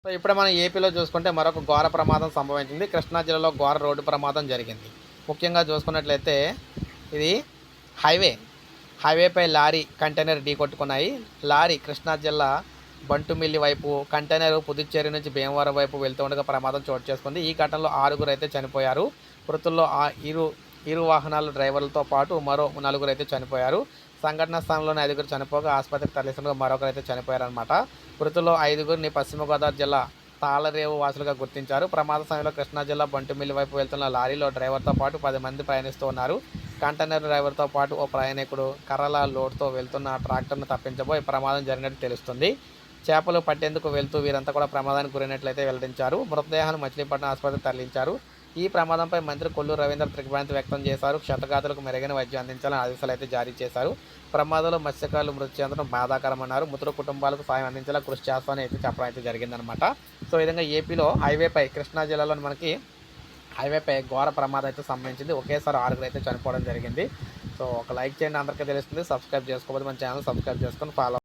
So ఇప్పుడే మనం ఏపీలో చూసుకుంటే మరొక ఘోర ప్రమాదం సంభవించింది. కృష్ణా జిల్లాలో ఘోర రోడ్డు ప్రమాదం జరిగింది. ముఖ్యంగా చూసుకున్నట్లయితే ఇది హైవే. హైవేపై లారీ, కంటైనర్ ఢీకొట్టుకున్నాయి. లారీ కృష్ణా జిల్లా బంటుమిల్లి వైపు, కంటైనర్ పుదుచ్చేరి నుంచి భీమవరం వైపు వెళ్తూ ఉండగా ప్రమాదం చోటు చేసుకుంది. ఈ ఘటనలో 6గురు అయితే చనిపోయారు. మృతుల్లో ఇరు వాహనాల డ్రైవర్లతో పాటు మరో 4గురు అయితే చనిపోయారు. సంఘటనా స్థలంలోనే 5గురు చనిపోగా ఆసుపత్రికి తరలిస్తుండగా మరొకరు అయితే చనిపోయారనమాట. మృతుల్లో 5గురిని పశ్చిమ గోదావరి జిల్లా తాళరేవు వాసులుగా గుర్తించారు. ప్రమాద సమయంలో కృష్ణా జిల్లా బంటుమిల్లి వైపు వెళ్తున్న లారీలో డ్రైవర్తో పాటు 10 మంది ప్రయాణిస్తూ ఉన్నారు. కంటైనర్ డ్రైవర్తో పాటు ఓ ప్రయాణికుడు కర్రల లోడ్తో వెళ్తున్న ట్రాక్టర్ను తప్పించబోయి ప్రమాదం జరిగినట్టు తెలుస్తుంది. చేపలు పట్టేందుకు వెళ్తూ వీరంతా కూడా ప్రమాదానికి గురైనట్లయితే వెల్లడించారు. మృతదేహాన్ని మచిలీపట్నం ఆసుపత్రికి తరలించారు. ఈ ప్రమాదంపై మంత్రి కొల్లు రవీంద్ర దిగ్భ్రాంతి వ్యక్తం చేశారు. క్షతగాతులకు మెరుగైన వైద్యం అందించాలని ఆదేశాలు అయితే జారీ చేశారు. ప్రమాదంలో మత్స్యకారులు మృతి చెందడం బాధాకరమన్నారు. మృతుల కుటుంబాలకు సాయం అందించేలా కృషి చేస్తామని అయితే చెప్పడం అయితే జరిగిందనమాట. సో ఈ విధంగా ఏపీలో హైవేపై కృష్ణా జిల్లాలో మనకి హైవేపై ఘోర ప్రమాదం అయితే సంభవించింది. ఒకేసారి 6గురు అయితే చనిపోవడం జరిగింది. సో ఒక లైక్ చేయండి, అందరికీ తెలుస్తుంది. సబ్స్క్రైబ్ చేసుకోకపోతే మన ఛానల్ సబ్స్క్రైబ్ చేసుకొని ఫాలో